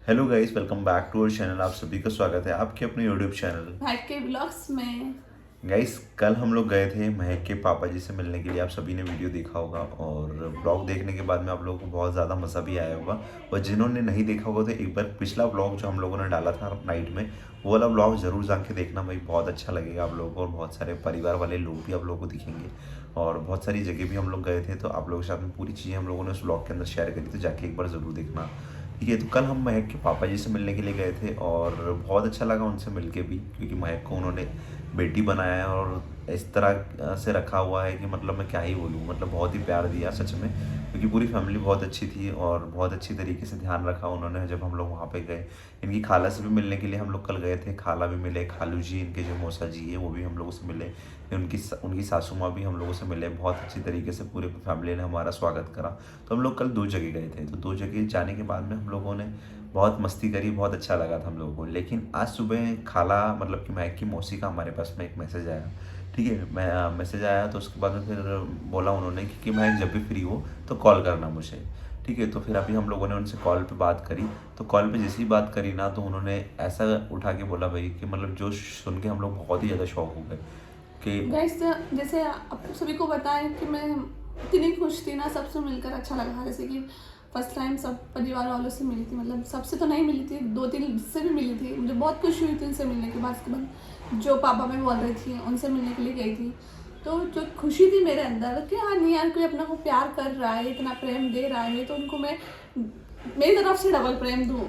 Hello guys, welcome back to our channel. आप सभी का स्वागत है आपके अपने यूट्यूब चैनल। भाट के ब्लॉग्स में। गाइस, कल हम लोग गए थे महक के पापा जी से मिलने के लिए। आप सभी ने वीडियो देखा होगा और ब्लॉग देखने के बाद में आप लोगों को बहुत ज़्यादा मज़ा भी आया होगा। और जिन्होंने नहीं देखा होगा तो एक बार पिछला ब्लॉग जो हम लोगों ने डाला था नाइट में, वो वाला ब्लॉग ज़रूर जाके देखना भाई, बहुत अच्छा लगेगा आप लोगों को। और बहुत सारे परिवार वाले लोग भी आप लोगों को दिखेंगे और बहुत सारी जगह भी हम लोग गए थे, तो आप लोगों के साथ में पूरी चीज़ें हम लोगों ने उस ब्लॉग के अंदर शेयर करी, तो जाके एक बार ज़रूर देखना। ठीक है, तो कल हम महक के पापा जी से मिलने के लिए गए थे और बहुत अच्छा लगा उनसे मिलके भी, क्योंकि महक को उन्होंने बेटी बनाया है और इस तरह से रखा हुआ है कि मतलब मैं क्या ही बोलूँ, मतलब बहुत ही प्यार दिया सच में। क्योंकि पूरी फैमिली बहुत अच्छी थी और बहुत अच्छी तरीके से ध्यान रखा उन्होंने जब हम लोग वहाँ पे गए। इनकी खाला से भी मिलने के लिए हम लोग कल गए थे, खाला भी मिले, खालू जी इनके जो मौसा जी है वो भी हम लोगों से मिले, फिर उनकी सासू माँ भी हम लोगों से मिले। बहुत अच्छी तरीके से पूरे फैमिली ने हमारा स्वागत करा। तो हम लोग कल 2 जगह गए थे, तो 2 जगह जाने के बाद में हम लोगों ने बहुत मस्ती करी, बहुत अच्छा लगा था हम लोगों को। लेकिन आज सुबह खाला मतलब कि महक की मौसी का हमारे पास में एक मैसेज आया। ठीक है, मैं मैसेज आया तो उसके बाद में फिर बोला उन्होंने कि महक जब भी फ्री हो तो कॉल करना मुझे। ठीक है, तो फिर अभी हम लोगों ने उनसे कॉल पे बात करी। तो कॉल पे जैसी बात करी ना, तो उन्होंने ऐसा उठा के बोला भाई कि मतलब जो सुन के हम लोग बहुत ही ज़्यादा शॉक हो गए कि गैस जैसे आप सभी को बताएं कि मैं इतनी खुश थी ना, सबसे मिलकर अच्छा लगा। जैसे कि फर्स्ट टाइम सब परिवार वालों से मिली थी, मतलब सबसे तो नहीं मिली थी, 2-3 से भी मिली थी। मुझे बहुत खुशी हुई थी उनसे मिलने के बाद। उसके बाद जो पापा मैं बोल रही थी उनसे मिलने के लिए गई थी, तो जो खुशी थी मेरे अंदर कि हाँ नहीं यार, कोई अपना को प्यार कर रहा है, इतना प्रेम दे रहा है, तो उनको मैं मेरी तरफ से डबल प्रेम दूँ।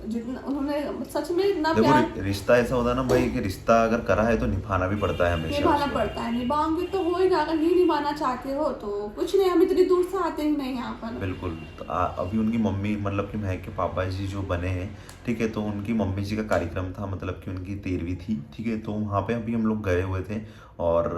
जितना उन्होंने सच में इतना देखो प्यार रिश्ता ऐसा होता है ना भाई कि रिश्ता अगर करा है तो निभाना भी पड़ता है हमेशा निभाना उसको। पड़ता है। निभाओगे तो हो ही जाएगा, अगर नहीं निभाना चाहते हो तो कुछ नहीं, हम इतनी दूर से आते ही नहीं यहाँ पर। बिल्कुल। तो अभी उनकी मम्मी मतलब कि महक के पापा जी जो बने हैं, ठीक है, तो उनकी मम्मी जी का कार्यक्रम था, मतलब कि उनकी 13वीं थी। ठीक है, तो वहाँ पे अभी हम लोग गए हुए थे और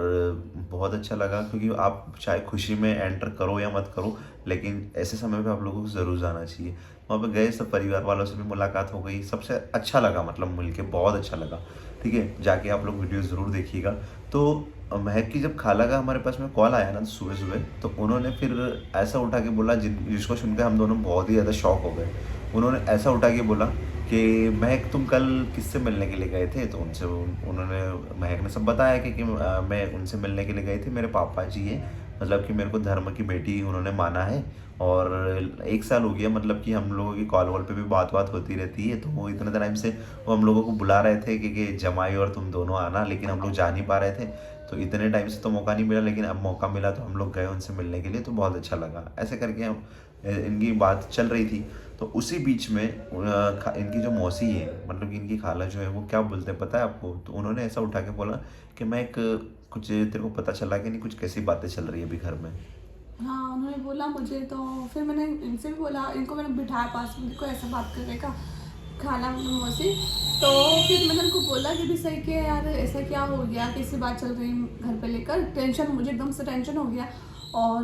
बहुत अच्छा लगा। क्योंकि आप चाहे खुशी में एंटर करो या मत करो, लेकिन ऐसे समय पे आप लोगों को ज़रूर जाना चाहिए। वहाँ पे गए, सब परिवार वालों से भी मुलाकात हो गई, सबसे अच्छा लगा, मतलब मिल के बहुत अच्छा लगा। ठीक है, जाके आप लोग वीडियो ज़रूर देखिएगा। तो महक की जब खाला का हमारे पास में कॉल आया ना सुबह सुबह, तो उन्होंने फिर ऐसा उठा के बोला जिसको सुनकर हम दोनों बहुत ही ज़्यादा शॉक हो गए। उन्होंने ऐसा उठा के बोला कि महक तुम कल किससे मिलने के लिए गए थे? तो उन्होंने महक ने सब बताया कि मैं उनसे मिलने के लिए गई थी, मेरे पापा जी हैं, मतलब कि मेरे को धर्म की बेटी उन्होंने माना है। और 1 साल हो गया, मतलब कि हम लोगों की कॉल वॉल पे भी बात बात होती रहती है। तो वो इतने टाइम से वो हम लोगों को बुला रहे थे कि जमाई और तुम दोनों आना, लेकिन हम लोग जा नहीं पा रहे थे। तो इतने टाइम से तो मौका नहीं मिला, लेकिन अब मौका मिला तो हम लोग गए उनसे मिलने के लिए, तो बहुत अच्छा लगा। ऐसे करके हम इनकी बात चल रही थी। तो उसी बीच में इनकी जो मौसी है, मतलब कि इनकी खाला जो है, वो क्या बोलते हैं पता है आपको? तो उन्होंने ऐसा उठा के बोला कि मैं एक कुछ तेरे को पता चला कि नहीं, कुछ कैसी बातें चल रही है अभी घर में। हाँ, उन्होंने बोला मुझे, तो फिर मैंने इनसे भी बोला, इनको मैंने बिठाया पास में, इनको ऐसा बात करने का खाना मौसी। तो फिर मैंने उनको बोला कि भी सही कि यार ऐसा क्या हो गया, कैसी बात चल रही घर पे लेकर, टेंशन, मुझे एकदम से टेंशन हो गया। और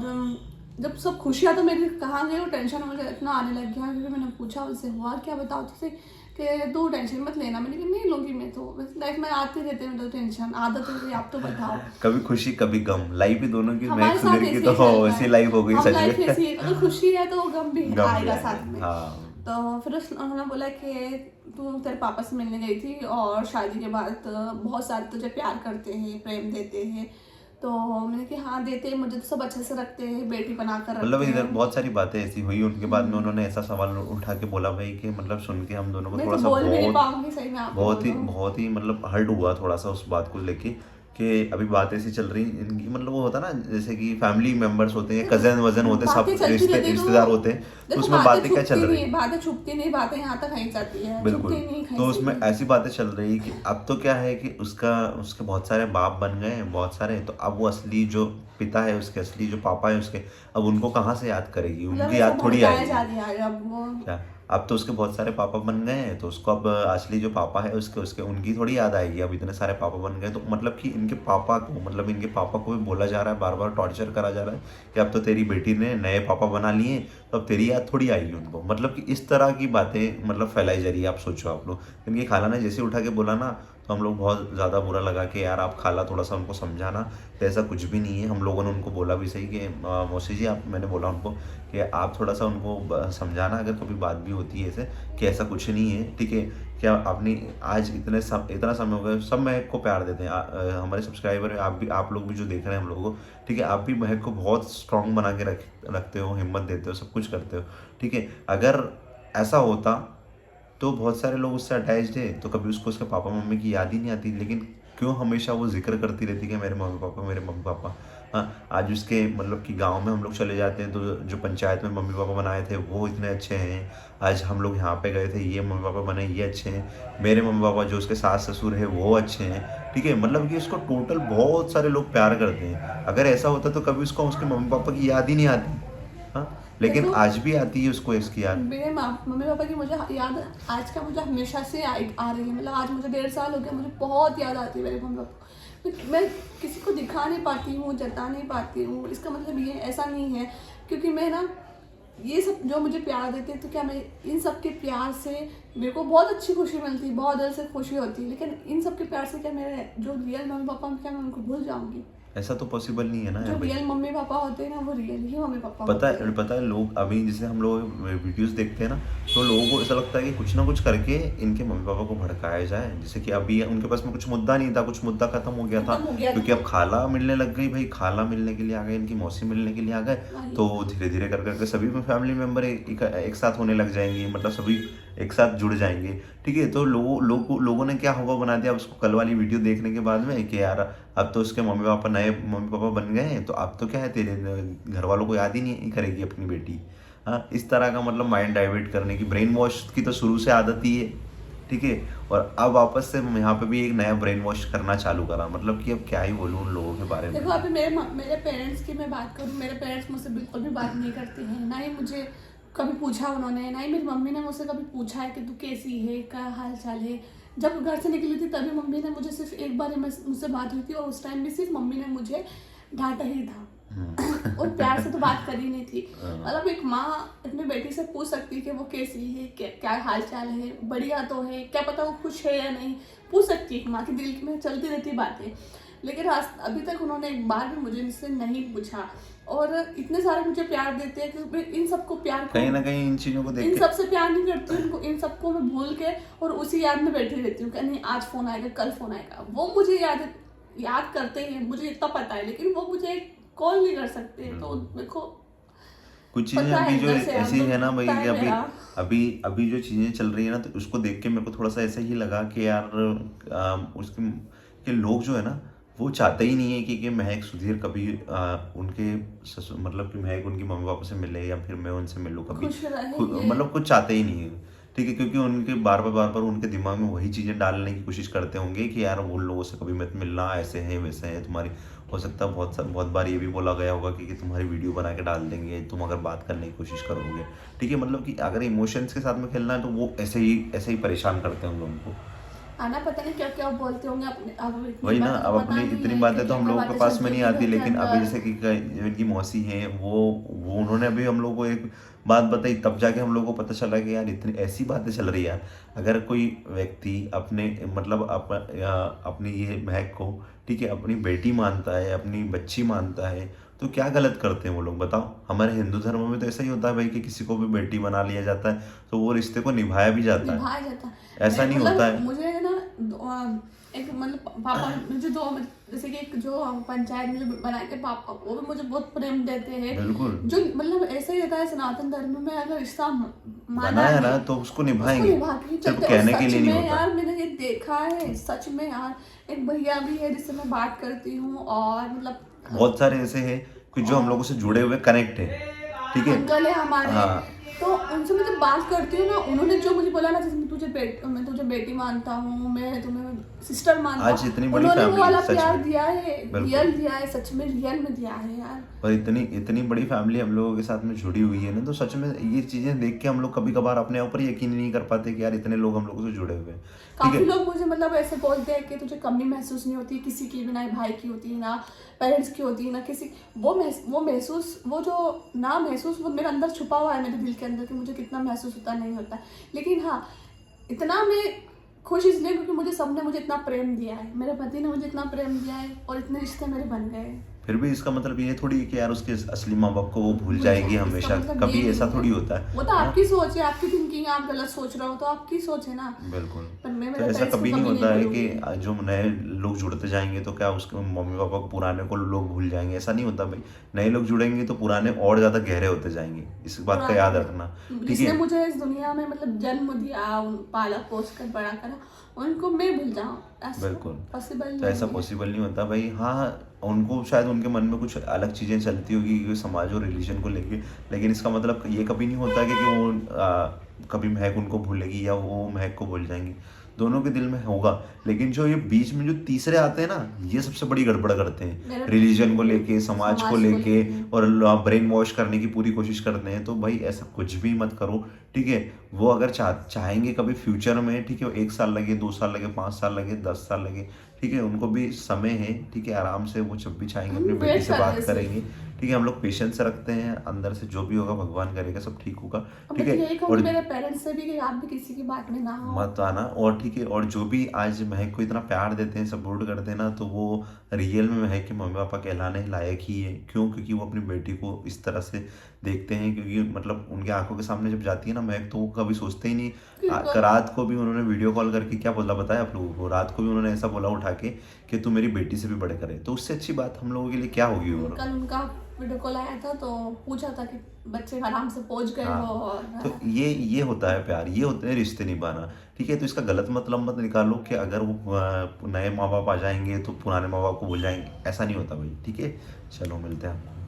जब सब खुशियाँ तो मेरी कहाँ गई, वो टेंशन मुझे इतना आने लग गया। क्योंकि मैंने पूछा उनसे, हुआ क्या, बताओ तो सही, कि तू टेंशन मत लेना। मैंने कहा नहीं लूँगी, मैं तो लाइफ में आते रहते हैं, तो टेंशन आदत हो गई, आप तो बताओ। कभी खुशी कभी गम, लाइफ ही दोनों की, महक हमारे साथ सुधीर की ऐसे तो ही चलता ऐसी है, लाइफ हो गई हम सच लाइफ में। ऐसी है, अगर खुशी है तो गम भी गम भी आएगा आएंगे, साथ में। हाँ। तो फिर उन्होंने बोला कि तू तेरे पापा से मिलने गई थी और शादी के बाद बहुत सारे तुझे प्यार करते हैं, प्रेम देते हैं। तो मैंने कि हाँ देते हैं, मुझे तो सब अच्छे से रखते हैं, बेटी बना कर मतलब रखते इधर हैं। बहुत सारी बातें ऐसी हुई, उनके बाद में उन्होंने ऐसा सवाल उठा के बोला भाई कि मतलब सुन के हम दोनों को मैं तो थोड़ा सा बोल भी नहीं बहुत पाऊंगी सही में आपको बोलूँ। बहुत ही मतलब हर्ट हुआ थोड़ा सा उस बात को लेके कि अभी बात ऐसी चल रही इनकी, मतलब वो होता ना जैसे कि फैमिली मेंबर्स होते हैं, देखो, कजन वजन होते हैं, सब बातें चलती रहती रिश्तेदार तो, होते हैं। तो देखो उसमें बातें बातें क्या चल छुपती रही? नहीं, बातें छुपती नहीं, बातें यहाँ तक कहीं जाती है, बिल्कुल। छुपती नहीं कहीं तो से उसमें भी। ऐसी बातें चल रही कि अब तो क्या है कि उसके बहुत सारे बाप बन गए हैं, बहुत सारे। तो अब वो असली जो पिता है उसके, असली जो पापा है उसके, अब उनको कहाँ से याद करेगी? मतलब उनकी ऐसा याद थोड़ी भड़काया आएगी जा रहा है अब वो। क्या? अब तो उसके बहुत सारे पापा बन गए हैं, तो उसको अब असली जो पापा है उसके उसके उनकी थोड़ी याद आएगी। अब इतने सारे पापा बन गए, तो मतलब कि इनके पापा को, मतलब इनके पापा को भी बोला जा रहा है, बार बार टॉर्चर करा जा रहा है कि अब तो तेरी बेटी ने नए पापा बना लिए, तो अब तेरी याद थोड़ी आएगी उनको। मतलब कि इस तरह की बातें मतलब फैलाई जा रही है। आप सोचो, आप लोग, इनकी खाला ने जैसे उठा के बोला ना, तो तो हम लोग बहुत ज़्यादा बुरा लगा कि यार आप खाला थोड़ा सा उनको समझाना। तो ऐसा कुछ भी नहीं है, हम लोगों ने उनको बोला भी सही कि मौसी जी आप, मैंने बोला उनको कि आप थोड़ा सा उनको समझाना अगर कभी बात भी होती है ऐसे, कि ऐसा कुछ नहीं है, ठीक है। क्या आपने आज इतना समय हो गया, सब महक को प्यार देते हैं। हमारे सब्सक्राइबर आप भी, आप लोग भी जो देख रहे हैं हम लोगों को, ठीक है, आप भी महक को बहुत स्ट्रॉन्ग बना के रखते हो, हिम्मत देते हो, सब कुछ करते हो, ठीक है। अगर ऐसा होता तो बहुत सारे लोग उससे अटैच्ड है तो कभी उसको उसके पापा मम्मी की याद ही नहीं आती, लेकिन क्यों हमेशा वो जिक्र करती रहती कि मेरे मम्मी पापा, मेरे मम्मी पापा। हाँ, आज उसके मतलब कि गांव में हम लोग चले जाते हैं तो जो पंचायत में मम्मी पापा बनाए थे वो इतने अच्छे हैं। आज हम लोग यहाँ पे गए थे, ये मम्मी पापा बने, ये अच्छे हैं। मेरे मम्मी पापा जो उसके सास ससुर है वो अच्छे हैं, ठीक है। मतलब कि उसको टोटल बहुत सारे लोग प्यार करते हैं। अगर ऐसा होता तो कभी उसको उसके मम्मी पापा की याद ही नहीं आती। हाँ, लेकिन देखो, आज भी आती है उसको इसकी याद। मेरे मम्मी पापा की मुझे याद आज का मुझे हमेशा से आ रही है। मतलब आज मुझे 1.5 साल हो गया, मुझे बहुत याद आती है मेरे मम्मी पापा। मैं किसी को दिखा नहीं पाती हूँ, जता नहीं पाती हूँ। इसका मतलब ये ऐसा नहीं है क्योंकि मैं ना, ये सब जो मुझे प्यार देते हैं तो क्या मैं इन सब के प्यार से मेरे को बहुत अच्छी खुशी मिलती है, बहुत दिल से खुशी होती है। लेकिन इन सब के प्यार से क्या मेरे जो रियल मम्मी पापा, क्या मैं उनको भूल जाऊंगी? ऐसा तो पॉसिबल नहीं है ना जो भाई। रियल मम्मी पापा होते हैं ना, वो रियल ही मम्मी पापा पता होते हैं। है, पता है, लोग अभी जैसे हम लोग वीडियोस देखते हैं ना, तो लोगों को ऐसा लगता है कि कुछ ना कुछ करके इनके मम्मी पापा को भड़काया जाए। जैसे कि अभी उनके पास में कुछ मुद्दा नहीं था, कुछ मुद्दा खत्म हो गया था, खत्म हो गया क्योंकि था। अब खाला मिलने लग गई भाई, खाला मिलने के लिए आ गए, इनकी मौसी मिलने के लिए आ गए। वही। तो धीरे धीरे कर करके सभी फैमिली मेम्बर एक साथ होने लग जाएंगे, मतलब सभी एक साथ जुड़ जाएंगे, ठीक है। तो लोगों ने क्या हवा बना दिया उसको कल वाली वीडियो देखने के बाद में कि यार अब तो उसके मम्मी पापा नए मम्मी पापा बन गए हैं, तो अब तो क्या है, तेरे घर वालों को याद ही नहीं करेगी अपनी बेटी। हाँ, इस तरह का मतलब माइंड डाइवर्ट करने की, ब्रेन वॉश की तो शुरू से आदत ही है, ठीक है। और अब वापस से यहाँ पे भी एक नया ब्रेन वॉश करना चालू करा। मतलब कि अब क्या ही बोलूँ उन लोगों के बारे में। देखो, अभी मेरे पेरेंट्स की मैं बात करूँ, मेरे पेरेंट्स मुझसे बिल्कुल भी बात नहीं करते हैं। ना ही मुझे कभी पूछा उन्होंने, ना ही मेरी मम्मी ने मुझसे कभी पूछा है कि तू कैसी है, क्या हाल चाल है। जब घर से निकली थी तभी मम्मी ने मुझे सिर्फ एक बार मुझसे बात हुई थी, और उस टाइम भी सिर्फ मम्मी ने मुझे डांटा ही था और प्यार से तो बात करी नहीं थी। मतलब एक माँ अपनी बेटी से पूछ सकती है कि वो कैसी है, क्या हाल चाल है, बढ़िया तो है, क्या पता वो खुश है या नहीं, पूछ सकती है। माँ के दिल में चलती रहती बातें। लेकिन अभी तक उन्होंने एक बार भी मुझे इससे नहीं पूछा। और इतने सारे मुझे प्यार देते हैं कि मैं इन सबको प्यार कहीं ना कहीं इन चीज़ों को देख इन के सबसे प्यार नहीं करती हूँ। इनको इन सबको मैं भूल के और उसी याद में बैठी रहती हूँ कि नहीं आज फोन आएगा, कल फोन आएगा। वो मुझे याद करते हैं, मुझे इतना पता है, लेकिन वो मुझे कॉल नहीं कर सकते। तो देखो, कुछ चीज़ें पता है अभी जो अंदर से, ऐसी है ना भाई, पता है कि अभी मेरा। अभी अभी जो चीज़ें चल रही है ना, तो उसको देख के मेरे को थोड़ा सा ऐसा ही लगा कि यार उसके कि लोग जो है ना, वो चाहते ही नहीं है कि महक सुधीर कभी उनके ससुर, मतलब कि महक उनकी मम्मी पापा से मिले या फिर मैं उनसे मिलूँ कभी, खुश रहे ये। मतलब कुछ चाहते ही नहीं है, ठीक है। क्योंकि उनके बार बार उनके दिमाग में वही चीज़ें डालने की कोशिश करते होंगे कि यार उन लोगों से कभी मत मिलना, ऐसे हैं वैसे हैं तुम्हारी। हो सकता है बहुत बार ये भी बोला गया होगा कि तुम्हारी वीडियो बना के डाल देंगे तुम अगर बात करने की कोशिश करोगे, ठीक है। मतलब कि अगर इमोशंस के साथ में खेलना है तो वो ऐसे ही परेशान करते हैं हम लोगों को। आना पता नहीं क्या क्या बोलते होंगे अपने। अब वही ना, अब अपनी इतनी बातें तो हम लोगों के पास में नहीं आती, लेकिन अभी जैसे कि जो इनकी मौसी है वो उन्होंने अभी हम लोग को एक बात बताई, तब जाके हम लोग को पता चला कि यार इतनी ऐसी बातें चल रही है यार। अगर कोई व्यक्ति अपने मतलब अपनी ये महक को, ठीक है, अपनी बेटी मानता है, अपनी बच्ची मानता है, तो क्या गलत करते हैं वो लोग बताओ। हमारे हिंदू धर्म में तो ऐसा ही होता है भाई कि किसी को भी बेटी बना लिया जाता है तो वो रिश्ते को निभाया भी जाता है, निभाया जाता है। ऐसा नहीं होता है। मुझे ना एक मतलब पापा मुझे जैसे कि एक जो पंचायत में जो बनाए थे पापा, वो भी मुझे बहुत प्रेम देते हैं। बिल्कुल, जो मतलब ऐसा ही रहता है सनातन धर्म में, अगर रिश्ता माना है है ना तो उसको निभाएंगे, निभा के ही सिर्फ चलते हैं। कहने और के सच लिए नहीं में होता। यार मैंने ये देखा है, सच में यार। एक भैया भी है जिससे मैं बात करती हूँ, और मतलब बहुत सारे ऐसे हैं कि जो हम लोगों से जुड़े हुए कनेक्ट है, ठीक है। अंकल है हमारे। हाँ, तो उनसे मैं जब बात करती हूँ ना, उन्होंने जो मुझे बोला ना, जैसे मैं तुझे बेटी मानता हूँ, मैं तुम्हें सिस्टर मानता हूँ, आज इतनी बड़ी उन्होंने वो फैमिली वाला सच प्यार में, दिया है, बिल्कुल। रियल दिया है, सच में रियल में दिया है यार। और इतनी बड़ी फैमिली हम लोगों के साथ में जुड़ी हुई है ना, तो सच में ये चीजें देख के हम लोग कभी कभार अपने ऊपर यकीन नहीं कर पाते कि यार इतने लोग हम लोगों से जुड़े हुए हैं, ठीक काफी है। लोग मुझे मतलब ऐसे बोलते हैं कि तुझे कमी महसूस नहीं होती किसी की भी, ना भाई की होती है, ना पेरेंट्स की होती है, ना किसी वो महसूस वो मेरे अंदर छुपा हुआ है, मेरे दिल के अंदर, कि मुझे कितना महसूस होता नहीं होता। लेकिन हाँ, इतना मैं खुश इसलिए क्योंकि मुझे सबने मुझे इतना प्रेम दिया है, मेरे पति ने मुझे इतना प्रेम दिया है और इतने रिश्ते मेरे बन गए हैं। फिर भी इसका मतलब ये थोड़ी है कि यार उसके असली माँ बाप को वो भूल भूल जाएगी जाए, इसका हमेशा, मतलब कभी ये ऐसा नहीं थोड़ी है। होता है। वो तो हाँ, आपकी सोच है, आपकी थिंकिंग है, आप गलत सोच रहे हो तो आपकी सोच है ना। बिल्कुल। पर मैं तो मेरे ऐसा पेरेंट्स को कभी नहीं कभी होता है कि बोलूंगी। जो नए लोग जुड़ते जाएंगे तो क्या उसके मम्मी पापा को पुराने को लोग भूल जाएंगे, ऐसा नहीं होता भाई। नए लोग जुड़ेंगे तो पुराने और ज़्यादा गहरे होते जाएंगे, इस बात का याद रखना, ठीक जिसने है। मुझे इस दुनिया में मतलब जन्म दिया, पाला पोस कर बड़ा करा, उनको मैं भूल जाऊं, ऐसा बिल्कुल। पॉसिबल तो ऐसा नहीं है। पॉसिबल नहीं होता भाई। हाँ, उनको शायद उनके मन में कुछ अलग चीज़ें चलती होगी कि समाज और रिलीजन को लेके, लेकिन इसका मतलब ये कभी नहीं होता कि वो कभी महक उनको भूलेगी या वो महक को भूल जाएंगी। दोनों के दिल में होगा, लेकिन जो ये बीच में जो तीसरे आते हैं ना, ये सबसे बड़ी गड़बड़ करते हैं, मेरा रिलीजन को लेके, समाज को लेके, लेके। और ब्रेन वॉश करने की पूरी कोशिश करते हैं। तो भाई ऐसा कुछ भी मत करो, ठीक है। वो अगर चाहेंगे कभी फ्यूचर में, ठीक है, 1 साल लगे, 2 साल लगे, 5 साल लगे, 10 साल लगे, ठीक है, उनको भी समय है, ठीक है, आराम से वो जब भी चाहेंगे हम अपनी बेटी वेट से कर रहे बात हैं करेंगे, ठीक है। हम लोग पेशेंस रखते हैं, अंदर से जो भी होगा भगवान करेगा सब ठीक होगा, अब ठीक मैं है। तो यही कहूँगी और मेरे पेरेंट्स से भी कि आप भी किसी की बात में ना हो। मत आना, और ठीक है, और जो भी आज महक को इतना प्यार देते हैं, सपोर्ट करते हैं ना, तो वो रियल में महक के मम्मी पापा कहलाने लायक ही है। क्यों? क्योंकि वो अपनी बेटी को इस तरह से देखते हैं, क्योंकि मतलब उनके आंखों के सामने जब जाती है ना महक, तो वो कभी सोचते ही नहीं। बिल्कुल। रात को भी उन्होंने वीडियो कॉल करके क्या बोला बताया आप लोगों को, रात को भी उन्होंने ऐसा बोला उठा के कि तू मेरी बेटी से भी बड़े करे, तो उससे अच्छी बात हम लोगों के लिए क्या होगी। और कल उनका वीडियो कॉल आया था तो पूछा था कि बच्चे आराम से पहुंच गए हो, हाँ, और तो ये होता है प्यार, ये होते हैं रिश्ते निभाना, ठीक है। तो इसका गलत मतलब मत निकालो कि अगर वो नए माँ बाप आ जाएंगे तो पुराने माँ बाप को भूल जाएंगे, ऐसा नहीं होता भाई, ठीक है। चलो मिलते हैं।